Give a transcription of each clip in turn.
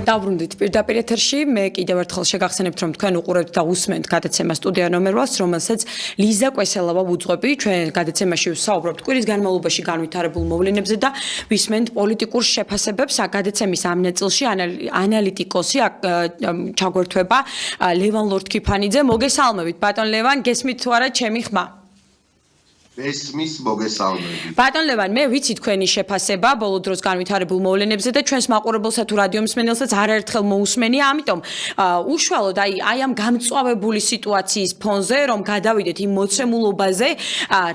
დავბრუნდით პირდაპირ ეთერში. მე კიდევ ერთხელ შეგახსენებთ, რომ თქვენ უყურებთ და უსმენთ გადაცემა სტუდია ნომერ 8-ს, რომელსაც ლიზა კვესელავა ვუძღვები. ჩვენ გადაცემაში ვსაუბრობთ კვირის განმავლობაში განვითარებულ მოვლენებზე და ვისმენთ პოლიტიკურ შეფასებებს. გადაცემის ამ ნაწილში ანალიტიკოსი ჩაგვერთვება ლევან ლორთქიფანიძე. მოგესალმებით, ბატონ ლევან, გესმით თუ არა ჩემი ხმა? ესმის მოგესალმებით. ბატონ ლევან, მე ვიცი თქვენი შეფასება ბოლო დროს განვითარებულ მოვლენებზე და ჩვენს მაყურებელსა თუ რადიო მსმენელსაც არაერთხელ მოусმენია, ამიტომ უშუალოდ აი ამ გამწვავებული სიტუაციის ფონზე, რომ გადავიდეთ იმ მოცემულობაზე,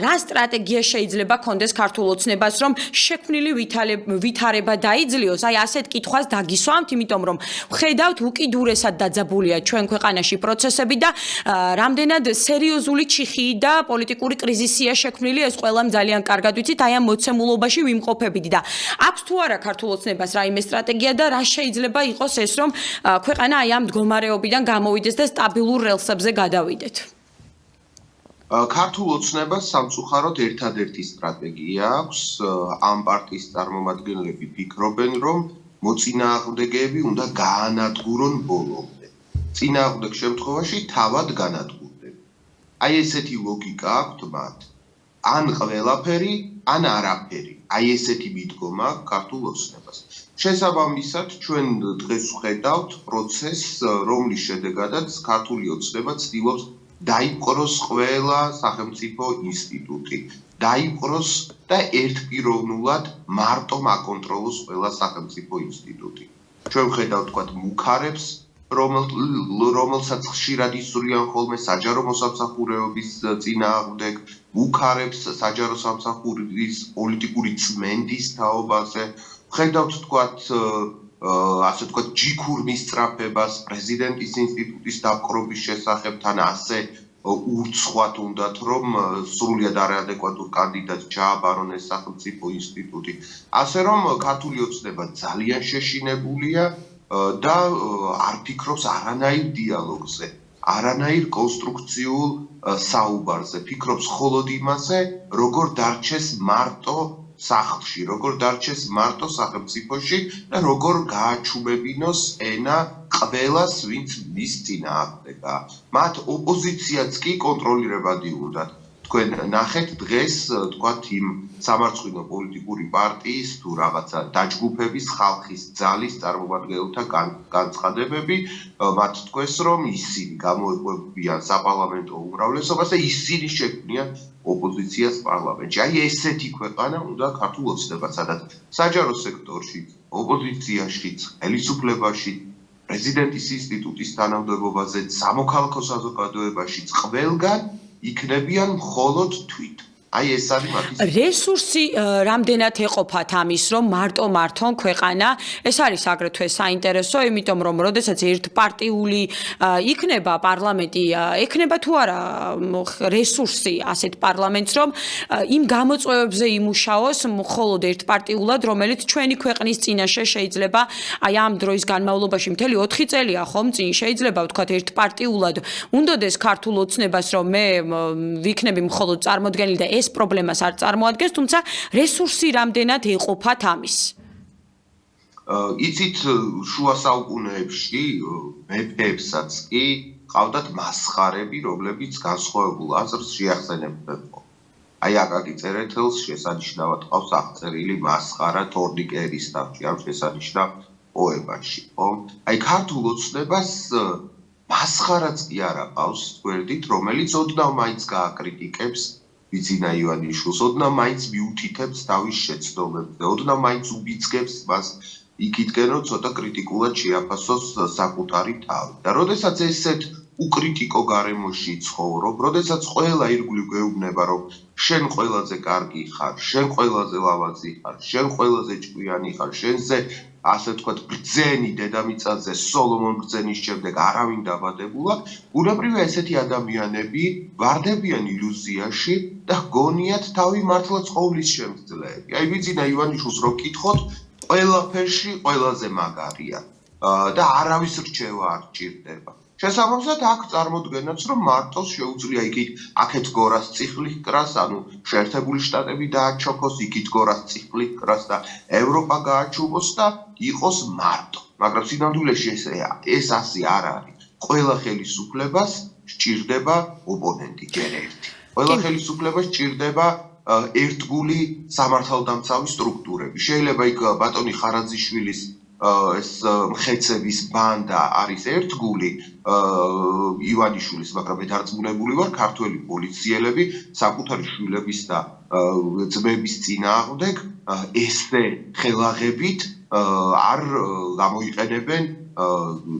რა სტრატეგია შეიძლება კონდეს ქართულ ოცნებას, რომ შექმნილი ვითარება დაიძლიოს? აი ასეთ კითხვას დაგისვამთ, იმიტომ რომ ვხედავთ უკიდურესად დაძაბულია ჩვენ ქვეყანაში პროცესები და რამდენად სერიოზული ჩიხი და პოლიტიკური კრიზისია შექმნილი, ეს ყველამ ძალიან კარგად ვიცით, აი ამ მოცემულობაში ვიმყოფებით და აქვს თუ არა ქართულ ოცნებას რაიმე სტრატეგია და რა შეიძლება იყოს ეს, რომ ქვეყანა აი ამ მდგომარეობიდან გამოვიდეს და სტაბილურ რელსებზე გადავიდეთ? ქართულ ოცნებას სამწუხაროდ ერთადერთი სტრატეგია აქვს. ამ პარტიის წარმომადგენლები ფიქრობენ, რომ მოწინააღმდეგეები უნდა გაანადგურონ ბოლომდე. წინააღმდეგ შემთხვევაში თავად განადგურდნენ. აი ესეთი ლოგიკა აქვთ მათ. ან ყველაფერი, ან არაფერი. აი ესეთი მიდგომა ქართულ ოცნებას. შესაბამისად, ჩვენ დღეს ვხედავთ პროცესს, რომლის შედეგადაც ქართული ოცნება ცდილობს დაიპყროს ყველა სახელმწიფო ინსტიტუტი. დაიპყროს და ერთპიროვნულად მარტო აკონტროლოს ყველა სახელმწიფო ინსტიტუტი. ჩვენ ვხედავთ თქვათ მუქარებს, რომელსაც ხშირად ისვრიან ხოლმე საჯარო მოსამსახურეობის წინააღმდეგ, მუქარებს საჯარო სამსახურის პოლიტიკური წმენდის თაობაზე. ვხედავთ თქვათ ასე თქვათ ჯიქურ მისწრაფებას პრეზიდენტის ინსტიტუტის დაპყრობის შესახებ, თან ასე ურცხვად უნდათ, რომ სრულიად არაადეკვატურ კანდიდატს ჩააბარონ ეს სახელმწიფო ინსტიტუტი. ასე რომ ქართული ოცნება ძალიან შეშინებულია და არ ფიქრობს არანაირ დიალოგზე, არანაირ კონსტრუქციულ საუბარზე, ფიქრობს მხოლოდ იმაზე, როგორ დარჩეს მარტო სახლში, როგორ დარჩეს მარტო სახელმწიფოში და როგორ გააჩუმებინოს ენა ყველას, ვინც მის წინააღმდეგაა. მათ ოპოზიციაც კი კონტროლირებადი უნდათ. თქვენ ნახეთ დღეს თქვათ იმ სამარცხვინო პოლიტიკური პარტიის თუ რაღაცა დაჯგუფების ხალხის ძალის წარმომადგენელთა განცხადებები, მათ თქვეს, რომ ისინი გამოეყვებიან საპარლამენტო უმრავლესობას და ისინი შექმნიან ოპოზიციას პარლამენტში. აი ესეთი ქვეყანა უნდა ქართულ ოცნებას, სადაც საჯარო სექტორში, ოპოზიციაში, ხელისუფლებაში, პრეზიდენტის ინსტიტუტის თანამდებობაზე, სამოქალაქო საზოგადოებაში ყველგან იქნებიან მხოლოდ თვით. აი ეს არის მათი რესურსი რამდენად ეყოფათ ამის, რომ მარტო მართონ ქვეყანა, ეს არის აგრეთვე საინტერესო, იმიტომ რომ როდესაც ერთპარტიული იქნება პარლამენტი, ექნება თუ არა რესურსი ასეთ პარლამენტს, რომ იმ გამოწვევებზე იმუშაოს მხოლოდ ერთპარტიულად, რომელიც ჩვენი ქვეყნის წინაშე შეიძლება აი ამ დროის განმავლობაში მთელი 4 წელია ხომ წინ შეიძლება ვთქვათ ერთპარტიულად უნდოდეს ქართულ ოცნებას, რომ მე ვიქნები მხოლოდ წარმოდგენილი და ეს პრობლემას არ წარმოადგენს, თუმცა რესურსი რამდენად ეყოფათ ამის? იცით, შუა საუკუნეებში მეფეებსაც კი ყავდათ მასხარები, რომლებიც განსხვავებულ აზრს შეახსენებდნენ. აი აკაკი წერეთელს შესანიშნავად ყავს აღწერილი მასხარა თორნიკე ერისთავში, ამ შესანიშნავ პოემაში. აი ქართულ ოცნებას მასხარაც კი არა ყავს, ვთქვით, რომელიც ოდნავ მაინც გააკრიტიკებს ბიძინა ივანიშვილს, ოდნავ მაინც მიუთითებს თავის შეცდომებზე, ოდნავ მაინც უბიძგებს მას იქითკენ, რომ ცოტა კრიტიკულად შეაფასოს საკუთარი თავი. და როდესაც ესეთ უკრიტიკო გარემოში ცხოვრობ, როდესაც ყველა ირგვლივ გეუბნება, რომ შენ ყველაზე კარგი ხარ, შენ ყველაზე ლამაზი ხარ, შენ ყველაზე ჭკვიანი ხარ, შენზე ასე ვთქვათ, ბრძენი დედამიწაზე სოლომონ ბრძენის შემდეგ არავინ დაბადებულა, ბუნებრივია ესეთი ადამიანები ვარდებიან ილუზიაში და გონიათ თავი მართლა ცხოვლის შემძლეები. აი ბიძინა ივანიშვილს რო კითხოთ, ყველაფერში ყველაზე მაგარია და არავის რჩევა არ ჭირდება. შესაბამისად აქ წარმოდგენაც რომ მარტოს შეუძლია იქით აქეთ გორას ციხლი კრას, ანუ შეერთებული შტატები დააჩოქოს, იქით გორას ციხლი კრას და ევროპა გააჩუბოს და იყოს მარტო. მაგრამ სინამდვილეში ეს ასე არ არის. ყველა ხელისუფლებას სჭირდება ოპონენტი ჯერ ერთი. ყველა ხელისუფლებას სჭირდება ერთგული სამართალდამცავი სტრუქტურები. შეიძლება იქ ბატონი ხარაძიშვილის ეს მხეცების ბანდა არის ერთგული ივანიშვილის, მაგრამ მე დარწმუნებული ვარ, ქართველი პოლიციელები საკუთარი შვილების და ძმების წინააღმდეგ ესე ხელაღებით არ გამოიყენებენ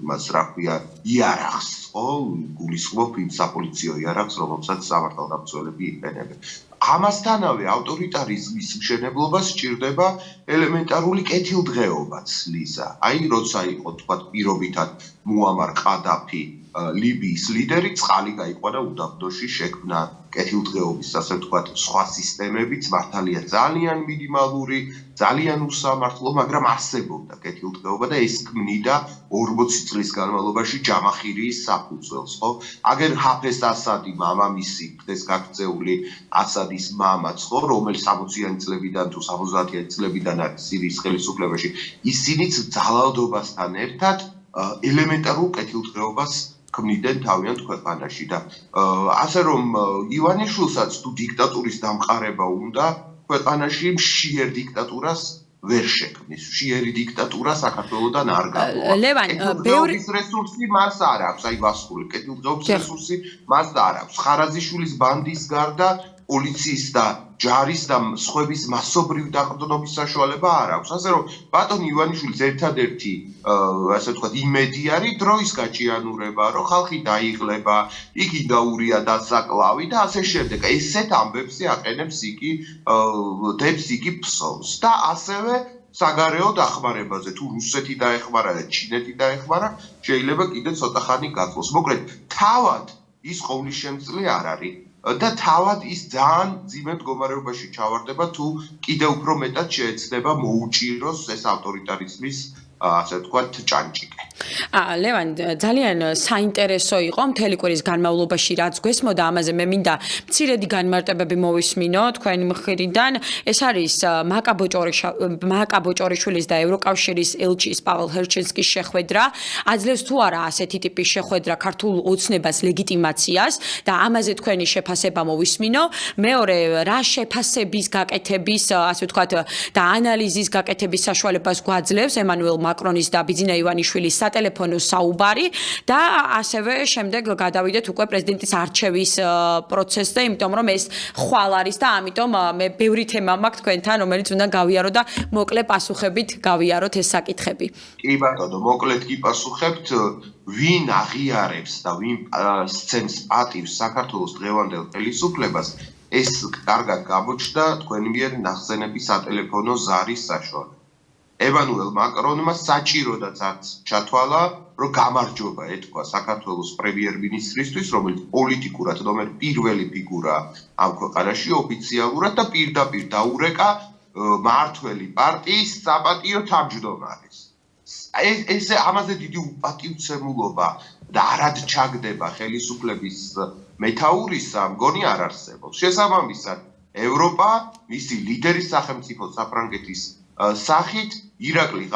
მას რა ქვია იარაღს, ხო, გულისხმობ იმ საპოლიციო იარაღს, რომელსაც სამართალდამცველები იყენებენ. ამასთანავე ავტორიტარიზმის მშენებლობას სჭირდება ელემენტარული კეთილდღეობაც, ლიზა. აი, როცა იყო თქვა პირობითად მუამარ ყადაფი ლიბიის ლიდერი, წყალი გაიყვანა უდაბნოში, შექმნა კეთილდღეობის, ასე ვთქვათ, სხვა სისტემებიც, მართალია ძალიან მინიმალური, ძალიან უსამართლო, მაგრამ არსებობდა კეთილდღეობა და ეს ქმნიდა 40 წლის განმავლობაში ჯამახირიის საფუძველს, ხო? აგერ ჰაფეზ ასადი მამამისი, ხდეს გაქცეული ასადის მამაც, ხო, რომელიც 60-იანი წლებიდან თუ 70-იანი წლებიდან არის სირიის ხელისუფლებაში, ისინიც ძალადობასთან ერთად ელემენტარულ კეთილდღეობას ქმნიდნენ თავიანთ ქვეყანაში და ასე რომ ივანიშვილსაც თუ დიქტატურის დამყარება უნდა ქვეყანაში მშიერ დიქტატურას ვერ შექმნის. მშიერი დიქტატურა საქართველოდან არ გამოვა. ლევან, კეთილდღეობის რესურსი მას არ აქვს, აი ვასკული, კეთილდღეობის რესურსი მას არ აქვს. ხარაძიშვილის ბანდის გარდა პოლიციის და ჯარის და სხვების მასობრივ დაყრდნობის საშუალება არ აქვს. ასე რომ ბატონი ივანიშვილის ერთადერთი ასე ვთქვათ იმედი არის დროის გაჭიანურება, რომ ხალხი დაიღლება, იგი დაურია დასაკლავი და ასე შემდეგ. ესეთ ამბებზე აყენებს იგი დებს იგი ფსოვს და ასევე საგარეო დახმარებაზე თუ რუსეთი დაეხმარა და ჩინეთი დაეხმარა, შეიძლება კიდე ცოტა ხანი გაწოს. მოკლედ, თავად ის ყოვლისშემძლე არ არის. და თავად ის ძალიან ძიმე მდგომარეობაში ჩავარდება თუ კიდევ უფრო მეტად შეეცდება მოუჭიროს ეს ავტორიტარიზმის ასე ვთქვათ ჭანჭიკე. ლევან, ძალიან საინტერესო იყო მთელი კვირის განმავლობაში რაც გვესმოდა, ამაზე მე მინდა მცირედი განმარტებები მოვისმინო თქვენი მხრიდან. ეს არის მაკა ბოჭორიშვილის და ევროკავშირის ელჩის პაվել ჰერჩენსკის შეხვედრა. აძლევს თუ არა ასეთი ტიპის შეხვედრა ქართულ ოცნებას ლეგიტიმაციას და ამაზე თქვენი შეფასება მოვისმინო. მეორე, რა შეფასების გაკეთების, ასე ვთქვათ, და ანალიზის გაკეთების საშუალებას გვაძლევს ემანუელ მაკრონის და ბიძინა ივანიშვილის სატელეფონო საუბარი და ასევე შემდეგ გადავიდეთ უკვე პრეზიდენტის არჩევის პროცესზე, იმიტომ რომ ეს ხვალ არის და ამიტომ მე ბევრი თემა მაქვს თქვენთან, რომელიც უნდა გავიარო და მოკლე პასუხებით გავიაროთ ეს საკითხები. კი ბატონო, მოკლედ კი პასუხებთ, ვინ აღიარებს და ვინ სცემს პატივს საქართველოს დღევანდელ ხელისუფლებას, ეს კარგად გამოჩნდა თქვენი მიერ ნახსენების სატელეფონო ზარის საშუალებით. ემანუელ მაკრონმა საჭიროდაც არც ჩათვალა, რომ გამარჯობა ეთქვა საქართველოს პრემიერ-მინისტრისთვის, რომელიც პოლიტიკურად ნომერ პირველი ფიგურაა ამ ქვეყანაში ოფიციალურად და პირდაპირ დაურეკა მართველი პარტიის საპატიო თავმჯდომარეს. ეს ამაზე დიდი უპატივცემულობა და არად ჩაგდება ხელისუფლების მეთაურისა, მგონი არ არსებობს. შესაბამისად, ევროპა მისი ლიდერის სახელმწიფო საფრანგეთის სახით ირაკლი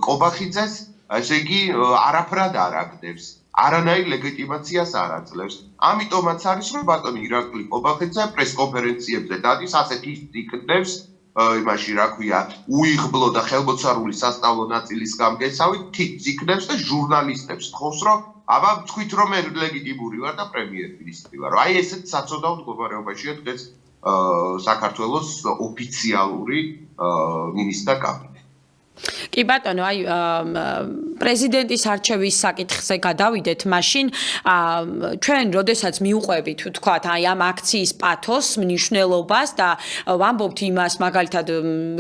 ყობახიძეს, ესე იგი, არაფრად არ აგდებს. არანაირ ლეგიტიმაციას არ აძლევს. ამიტომაც არის, რომ ბატონი ირაკლი ყობახიძე პრესკონფერენციებზე დადის, ასეთ იქნებს იმაში, რა ქვია, უიღბლო და ხელმოცარული სასწავლო ნაწილის გამგესავით თითს იქნებს და ჟურნალისტებს თხოვს, რომ აბა თქვით რომ მე ლეგიტიმური ვარ და პრემიერ-მინისტრი ვარ. აი ესეთ საწოდაო მდგომარეობაშია დღეს საქართველოს ოფიციალური მინისტრთა კაბინეტი. კი ბატონო, აი პრეზიდენტის არჩევის საკითხზე გადავიდეთ, მაშინ ჩვენ როდესაც მიუყვებით, ვთქვათ, აი ამ აქციის პათოს, მნიშვნელობას და ვამბობთ იმას, მაგალითად,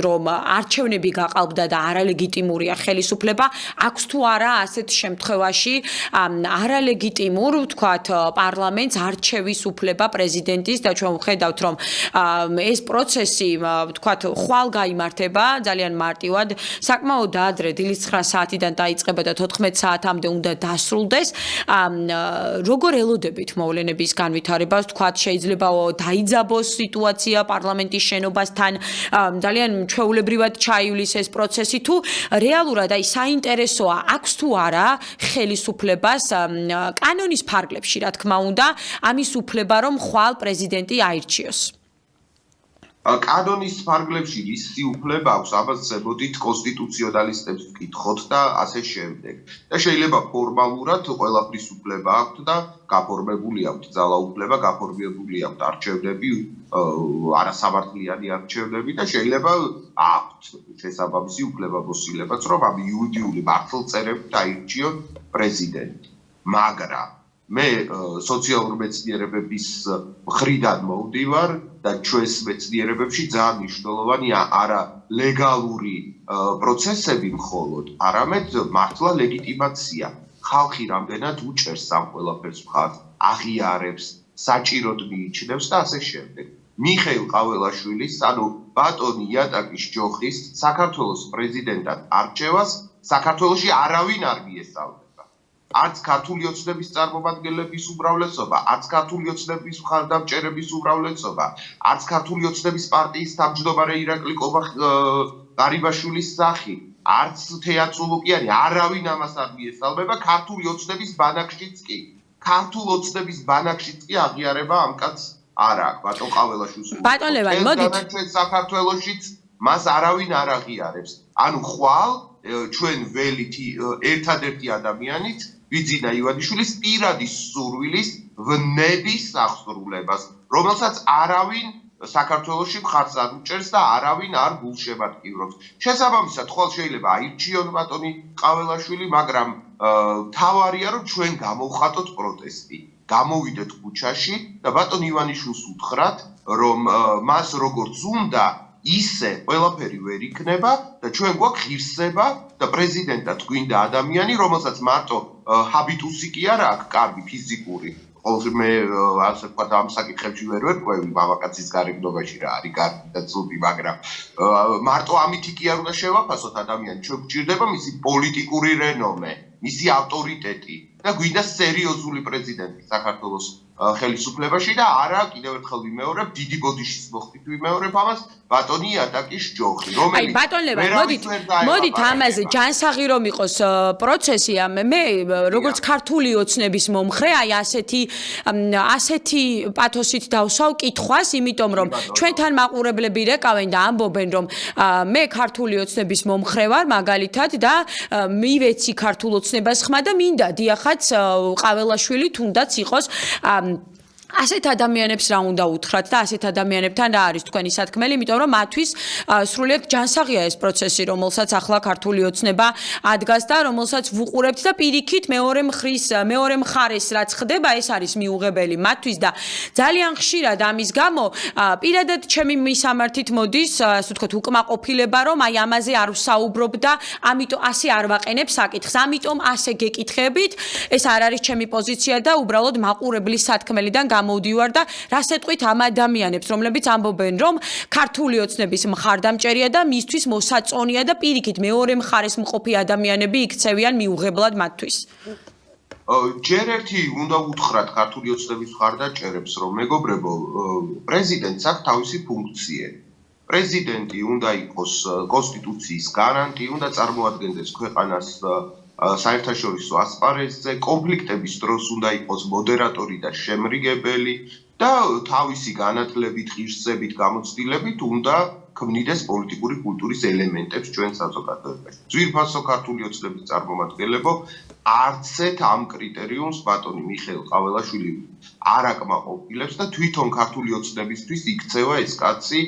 რომ არჩევნები გაყალბდა და არალეგიტიმურია ხელისუფლება, აქვს თუ არა ასეთ შემთხვევაში არალეგიტიმურ, ვთქვათ, პარლამენტს არჩევის უფლება პრეზიდენტის და ჩვენ ვხედავთ, რომ ეს პროცესი, ვთქვათ, ხვალ გაიმართება ძალიან მარტივად. საკმაოდ ადრე დილის 9 საათიდან დაიწყება გამოცხადება და 14 საათამდე უნდა დასრულდეს. როგორ ელოდებით მოვლენების განვითარებას? თქვათ, შეიძლება დაიძაბოს სიტუაცია პარლამენტის შენობასთან, ძალიან ჩვეულებრივად ჩაივლის ეს პროცესი თუ რეალურად აი საინტერესოა აქვს თუ არა ხელისუფლებას კანონის ფარგლებში, რა თქმა უნდა, ამის უფლება რომ ხვალ პრეზიდენტი აირჩიოს. კანონის ფარგლებში ვისი უფლება აქვს, ამას ზემოდით კონსტიტუციონალისტებს ვკითხოთ და ასე შემდეგ. და შეიძლება ფორმალურად ყველაფრის უფლება აქვთ და გაფორმებული აქვთ ძალაუფლება, გაფორმებული აქვთ არჩევნები, არასამართლიანი არჩევნები და შეიძლება აქვთ შესაბამისი უფლება მოსილებაც, რომ ამ იურიდიული მართლწერებით აირჩიონ პრეზიდენტი. მაგრამ მე სოციალურ მეცნიერებების მხრიდან მოვდივარ და ჩვენს მეცნიერებებში ძალიან მნიშვნელოვანია არა ლეგალური პროცესები მხოლოდ, არამედ მართლა ლეგიტიმაცია. ხალხი რამდენად უჭერს ამ ყველაფერს მხარს, აღიარებს, საჭიროდ მიიჩნევს და ასე შემდეგ. მიხეილ ყაველაშვილის, ანუ ბატონი იატაკის ჯოხის საქართველოს პრეზიდენტად არჩევას საქართველოში არავინ არ მიესალმება. არც ქართული ოცნების წარმომადგენლების უმრავლესობა, არც ქართული ოცნების მხარდამჭერების უმრავლესობა, არც ქართული ოცნების პარტიის თავმჯდომარე ირაკლი ყარიბაშვილის სახი, არც თეა წულუკიანი, არავინ ამას არ მიესალმება, ქართული ოცნების ბანაკშიც კი. ქართულ ოცნების ბანაკშიც კი აღიარება ამ კაცს არ აქვს. ბატონ ყაველაშვილს ბატონ ლევან, მოდით ჩვენ საქართველოშიც მას არავინ არ აღიარებს. ანუ ხვალ ჩვენ ველით ერთადერთი ადამიანით ბიძინა ივანიშვილის პირადი სურვილის ვნების აღსრულებას, რომელსაც არავინ საქართველოში მხარს არ უჭერს და არავინ არ გულშემატკივრობს. შესაბამისად, ხვალ შეიძლება აირჩიონ ბატონი ყაველაშვილი, მაგრამ თავარია რომ ჩვენ გამოვხატოთ პროტესტი. გამოვიდეთ ქუჩაში და ბატონ ივანიშვილს უთხრათ, რომ მას როგორც უნდა ისე ყველაფერი ვერ იქნება და ჩვენ გვაქვს ღირსება და პრეზიდენტად გვინდა ადამიანი, რომელსაც მარტო ჰაბიტუსი კი არა აქვს კარგი ფიზიკური. მე ასე ვთქვათ, ამ საკითხებში ვერ ვერკვევი, მამაკაცის გარეგნობაში რა არის კარგი და ცუდი, მაგრამ მარტო ამით კი არ უნდა შევაფასოთ ადამიანი, ჩვენ გვჭირდება მისი პოლიტიკური რენომე, მისი ავტორიტეტი და გვინდა სერიოზული პრეზიდენტი საქართველოს ხელისუფლებაში და არა კიდევ ერთხელ ვიმეორებ, დიდი ბოდიშის მოხდით ვიმეორებ ამას, ბატონი იატაკის ჯოხი, აი ბატონ ლევან, მოდით ამაზე ჯანსაღი რომ იყოს პროცესი, მე როგორც ქართული ოცნების მომხრე, აი ასეთი პათოსით დავსვავ კითხვას, იმიტომ რომ ჩვენთან მაყურებლები რეკავენ და ამბობენ, რომ მე ქართული ოცნების მომხრე ვარ მაგალითად და მივეცი ქართულ ოცნებას ხმა და მინდა დიახაც ყაველაშვილი თუნდაც იყოს ასეთ ადამიანებს რა უნდა უთხრათ და ასეთ ადამიანებთან რა არის თქვენი სათქმელი, იმიტომ რომ მათთვის სრულიად ჯანსაღია ეს პროცესი, რომელსაც ახლა ქართული ოცნება ადგას და რომელსაც ვუყურებთ და პირიქით მეორე მხარეს რაც ხდება, ეს არის მიუღებელი მათთვის და ძალიან ხშირად ამის გამო პირადად ჩემი მისამართით მოდის, ასე ვთქვათ, უკმაყოფილება, რომ აი ამაზე არ ვსაუბრობ და ამიტომ ასე არ ვაყენებ საკითხს, ამიტომ ასე გეკითხებით, ეს არ არის ჩემი პოზიცია და უბრალოდ მაყურებლის სათქმელიდან მოვდივარ და რას ეტყვით ამ ადამიანებს, რომლებიც ამბობენ, რომ ქართული ოცნების მხარდამჭერია და მისთვის მოსაწონია და პირიქით მეორე მხარეს მყოფი ადამიანები იქცევიან მიუღებლად მათთვის. ჯერ ერთი უნდა უთხრათ ქართული ოცნების მხარდამჭერებს, რომ მეგობრებო, პრეზიდენტს აქვს თავისი ფუნქციები. პრეზიდენტი უნდა იყოს კონსტიტუციის გარანტი, უნდა წარმოადგენდეს ქვეყანას საერთაშორისო ასპარეზზე, კონფლიქტების დროს უნდა იყოს მოდერატორი და შემრიგებელი და თავისი განათლებით, ღირსებით, გამოცდილებით უნდა ქმნიდეს პოლიტიკური კულტურის ელემენტებს ჩვენ საზოგადოებაში. ძვირფასო ქართული ოცნების წარმომადგენლებო, არცეთ ამ კრიტერიუმს ბატონი მიხეილ ყაველაშვილი არ აკმაყოფილებს და თვითონ ქართული ოცნებისთვის იქცევა ეს კაცი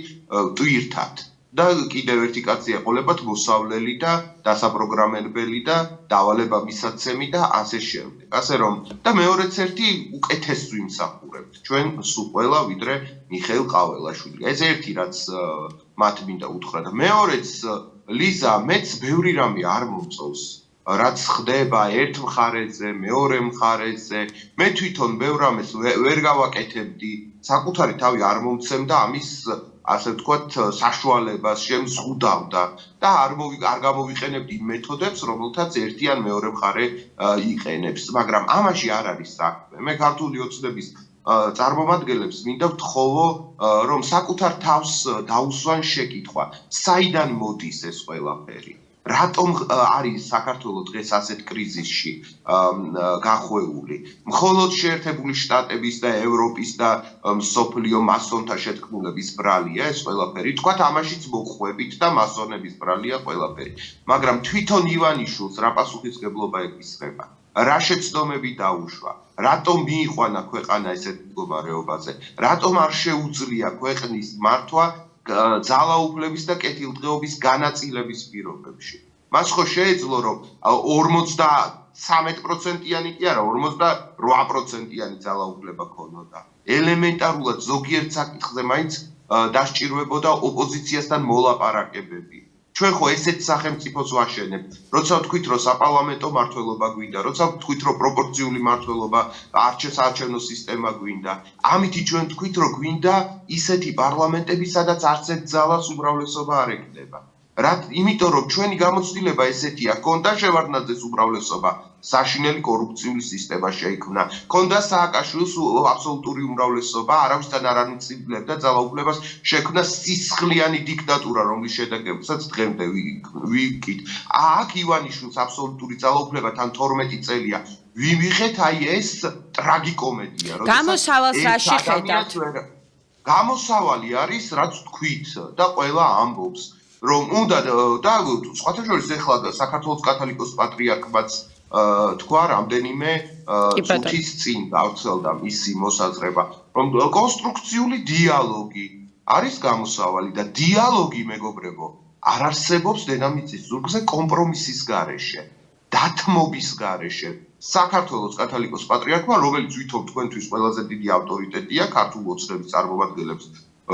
ტვირთად. და კიდევ ერთი კაცი ეყოლებათ მოსავლელი და დასაპროგრამებელი და დავალება მისაცემი და ასე შემდეგ. ასე რომ და მეორეც ერთი უკეთეს ვიმსახურებთ. ჩვენ სულ ყველა ვიდრე მიხეილ ყაველაშვილი. ეს ერთი რაც მათ მინდა უთხრა და მეორეც ლიზა მეც ბევრი რამე არ მომწონს. რაც ხდება ერთ მხარეზე, მეორე მხარეზე, მე თვითონ ბევრ რამეს ვერ გავაკეთებდი, საკუთარი თავი არ მომცემ და ამის ასე ვთქვათ, საშუალებას შემზღუდავდა და არ გამოვიყენებთ იმ მეთოდებს, რომელთაც ერთი ან მეორე მხარე იყენებს, მაგრამ ამაში არ არის საქმე. მე ქართული ოცნების წარმომადგენლებს მინდა ვთხოვო, რომ საკუთარ თავს დაუსვან შეკითხვა, საიდან მოდის ეს ყველაფერი? რატომ არის საქართველოს დღეს ასეთ კრიზისში გახვეული? მხოლოდ შეერთებული შტატების და ევროპის და მსოფლიო მასონთა შეთქმულების ბრალია ეს ყველაფერი? თქვათ ამაშიც მოხვებით და მასონების ბრალია ყველაფერი. მაგრამ თვითონ ივანიშვილს რა პასუხისმგებლობა ეკისრება? რა შეცდომები დაუშვა? რატომ მიიყვანა ქვეყანა ესეთ მდგომარეობაზე? რატომ არ შეუძლია ქვეყნის მართვა ძალაუფლების და კეთილდღეობის განაწილების პირობებში? მას ხო შეეძლო, რომ 53%-იანი კი არა, 48%-იანი ძალაუფლება ქონოდა. ელემენტარულად ზოგიერთ საკითხზე მაინც დასჭირვებოდა ოპოზიციასთან მოლაპარაკებები. ჩვენ ხო ესეთ სახელმწიფოს ვაშენებთ, როცა ვთქვით, რომ საპარლამენტო მმართველობა გვინდა, როცა ვთქვით, რომ პროპორციული მმართველობა, საარჩევნო სისტემა გვინდა. ამითი ჩვენ ვთქვით, რომ გვინდა ისეთი პარლამენტები, სადაც არც ერთ ძალას უმრავლესობა არ ექნება. იმიტომ რომ ჩვენი გამოცდილება ესეთია, ქონდა შევარდნაძეს უმრავლესობა, საშინელი კორუფციული სისტემა შეიქმნა. ქონდა სააკაშვილის აბსოლუტური უმრავლესობა, არავისთან არ ანიცებდა ძალაუფლებას, შექმნა სისხლიანი დიქტატურა, რომლის შედეგებსაც დღემდე ვიკით. აქ ივანიშვილს აბსოლუტური ძალაუფლება თან 12 წელია. ვიმიღეთ აი ეს ტრაგიკომედია, გამოსავალს რაში ხედავთ? გამოსავალი არის, რაც თქვით და ყველა ამბობს. რომ უნდა და სხვათა შორის ეხლა საქართველოს კათოლიკოს პატრიარქმაც თქვა რამდენიმე წუთის წინ გავრცელდა მისი მოსაზრება, რომ კონსტრუქციული დიალოგი არის გამოსავალი და დიალოგი, მეგობრებო, არ არსებობს დედამიწის ზურგზე კომპრომისის გარეშე, დათმობის გარეშე. საქართველოს კათოლიკოს პატრიარქმა, რომელიც ვითომ თქვენთვის ყველაზე დიდი ავტორიტეტია ქართულ ოცნების წარმომადგენლებს,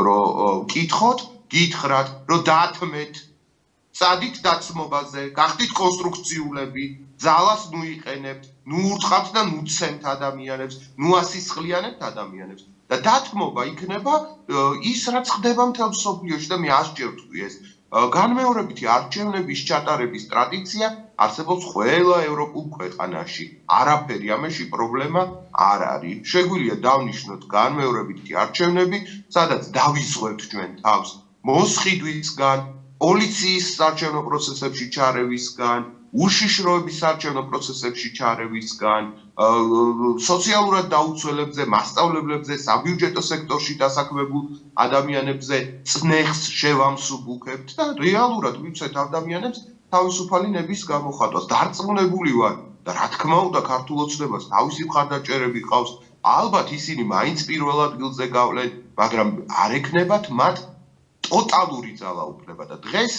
რომ კითხოთ გითხრათ, რომ დათმეთ, წადით დაცმობაზე, გახდით კონსტრუქციულები, ძალას ნუიყენებთ, ნუ ურწყავთ და ნუცემთ ადამიანებს, ნუ ასისხლიანებთ ადამიანებს და დათმობა იქნება ის, რაც ხდება მთელ მსოფლიოში და მე ასჯერ ვთქვი ეს. განმეორებითი არჩევნების ჩატარების ტრადიცია არსებობს ყველა ევროპულ ქვეყანაში. არაფერი ამაში პრობლემა არ არის. შეგვიძლია დავნიშნოთ განმეორებითი არჩევნები, სადაც დავიზღვევთ ჩვენ თავს მოსყიდვისგან, პოლიციის საარჩევნო პროცესებში ჩარევისგან, უშიშროების საარჩევნო პროცესებში ჩარევისგან, სოციალურად დაუცველებზე, მასწავლებლებზე, საბიუჯეტო სექტორში დასაქმებულ ადამიანებზე წნეხს შევამსუბუქებთ და რეალურად ვივცეთ ადამიანებს თავისუფალი ნების გამოხატვას. დარწმუნებული ვარ და რა თქმა უნდა ქართულ ოცნებას თავისი მხარდაჭერები ყავს. ალბათ ისინი მაინც პირველ ადგილზე გავლენ, მაგრამ არ ექნებათ მათ ტოტალური ძალაუფლება და დღეს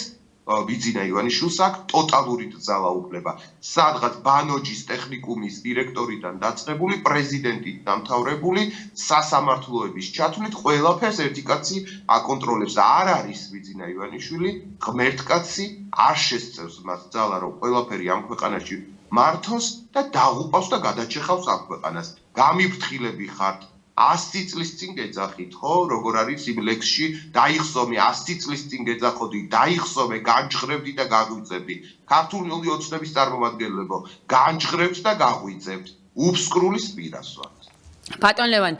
ბიძინა ივანიშვილს აქვს ტოტალური ძალაუფლება. სადღაც ბანოჯის ტექნიკუმის დირექტორიდან დაწყებული, პრეზიდენტით დამთავრებული, სასამართლოების ჩათვლით ყველაფერს ერთი კაცი აკონტროლებს. არ არის ბიძინა ივანიშვილი, ღმერთკაცი, არ შესწევს მას ძალა, რომ ყველაფერი ამ ქვეყანაში მართოს და დაღუპავს და გადაჭეხავს ამ ქვეყანას. გამიფრთხილები ხართ. 100 წლის წინ გეძახით, ხო, როგორ არის იმ ლექსში, დაიხსომე 100 წლის წინ გეძახოდი, დაიხსომე, განჯღრებდი და გაგვიწევდი. ქართული ოცნების წარმომადგენლებო, განჯღრებთ და გაგვიწევთ. უფსკრულის პირას ვართ. ბატონ ლევან,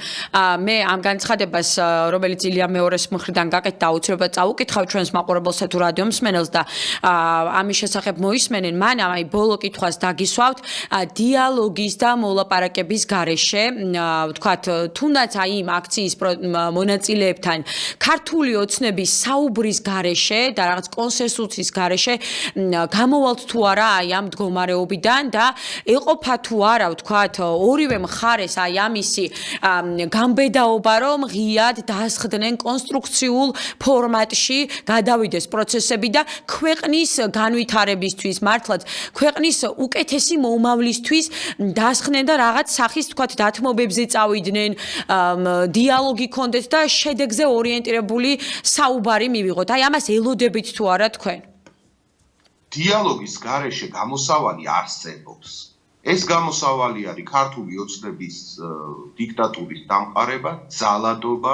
მე ამ განცხადებას, რომელიც ილია მეორის მხრიდან გაკეთდა, აუცილებლად წავუკითხავ ჩვენს მაყურებელსა თუ რადიო მსმენელს და ამის შესახებ მოისმენენ. მანამ აი ბოლო კითხვას დაგისვავთ, დიალოგის და მოლაპარაკების გარეშე, ვთქვათ, თუნდაც აი იმ აქციის მონაწილეებთან ქართული ოცნების საუბრის გარეშე და რაღაც კონსენსუსის გარეშე გამოვალთ თუ არა აი ამ მდგომარეობიდან და ეყოფა თუ არა, ვთქვათ, ორივე მხარეს აი ამის გამბედაობა, რომ ღიად დასხდნენ კონსტრუქციულ ფორმატში გადავიდეს პროცესები და ქვეყნის განვითარებისთვის, მართლაც ქვეყნის უკეთესი მომავლისთვის დასხდნენ და რაღაც სახის, თქვათ, დათმობებზე წავიდნენ, დიალოგი კონდეთ და შედეგზე ორიენტირებული საუბარი მივიღოთ. აი ამას ელოდებით თუ არა თქვენ? დიალოგის გარეშე გამოსავალი არსებობს. ეს გამოსავალი არის ქართული ოცნების დიქტატურის დამყარება, ძალადობა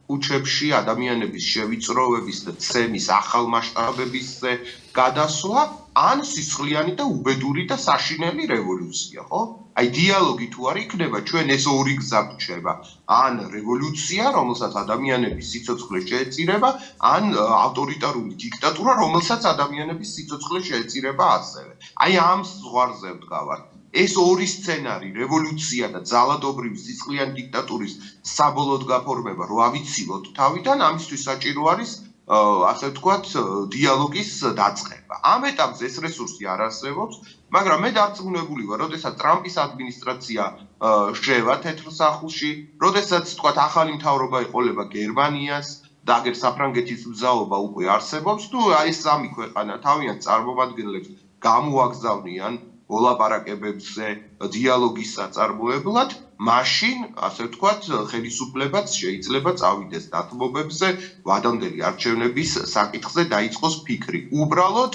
კუჩებში ადამიანების შევიწროვების და ცემის ახალ მასშტაბებისზე გადასვლა, ან სისხლიანი და უბედური და საშინელი რევოლუცია, ხო? აი დიალოგი თუ არ იქნება, ჩვენ ეს ორი გზა გვჩება. ან რევოლუცია, რომელსაც ადამიანების სიცოცხლე შეეწირება, ან ავტორიტარული დიქტატურა, რომელსაც ადამიანების სიცოცხლე შეეწირება ასევე. აი ამ ზღვარზე ვდგავართ. ეს ორი სცენარი, რევოლუცია და ძალადობრივი სისხლიანი დიქტატურის საბოლოოდ გაფორმება, რო ავიცილოთ თავიდან, ამისთვის საჭირო არის ასე ვთქვათ, დიალოგის დაწყება. ამ ეტაპზე ეს რესურსი არ არსებობს, მაგრამ მე დარწმუნებული ვარ, როდესაც ტრამპის ადმინისტრაცია შევა თეთრ სახლში, როდესაც ვთქვათ, ახალი მთავრობა ეყოლება გერმანიას და აგერ საფრანგეთის მგზავრობა უკვე არსებობს, თუ აი სამი ქვეყანა თავიანთ წარმომადგენლებს გამოაგზავნიან მოლაპარაკებებზე დიალოგის საწარმოებლად, მაშინ, ასე ვთქვათ, ხელისუფლებაც შეიძლება წავიდეს დათმობებზე, ვადამდელი არჩევნების საკითხზე დაიწყოს ფიქრი. უბრალოდ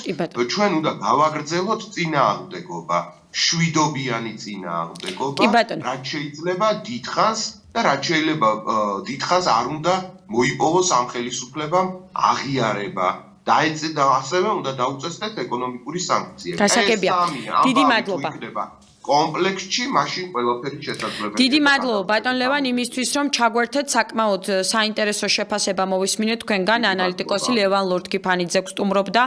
ჩვენ უნდა გავაგრძელოთ წინააღმდეგობა, შვიდობიანი წინააღმდეგობა, რაც შეიძლება დიდხანს და რაც შეიძლება დიდხანს არ უნდა მოიპოვოს ამ ხელისუფლებამ აღიარება. და ასევე უნდა დაუწესდეთ ეკონომიკური სანქციები. გასაგებია. დიდი მადლობა. კომპლექსში მაშინ ყველაფერი შესაძლებელია. დიდი მადლობა ბატონ ლევან იმისთვის რომ ჩაგვერთეთ საკმაოდ საინტერესო შეფასება მოვისმინეთ თქვენგან ანალიტიკოსი ლევან ლორდ-კიფანიძე გსტუმრობდა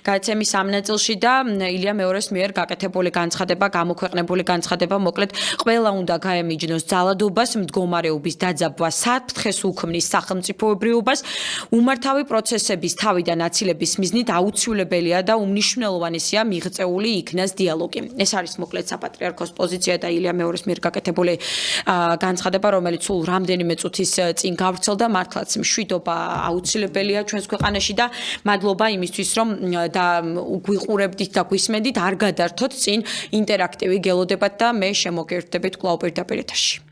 გადაცემის ამ ნაწილში და ილია მეორის მიერ გაკეთებული განცხადება, გამოქვეყნებული განცხადება მოკლედ ყველა უნდა გაემიჯნოს ძალადობას, მდგომარეობის დაძაბვა, საფრთხეს უქმნის სახელმწიფოებრიობას, უმართავი პროცესების თავიდან აცილების მიზნით აუცილებელია და უმნიშვნელოვანესია მიღწეული იქნას დიალოგი. ეს არის მოკლედ საპატრიარქოს პოზიცია და ილია მეორის მიერ გაკეთებული განცხადება, რომელიც სულ რამდენიმე წუთის წინ გავრცელდა, მართლაც მშვიდობა აუცილებელია ჩვენს ქვეყანაში და მადლობა იმისთვის, რომ გვიყურებდით და გვისმენდით, არ გადართოთ წინ ინტერაქტივი გელოდებათ და მე შემოგერთდებით კვლავ პირდაპირ ეთერში.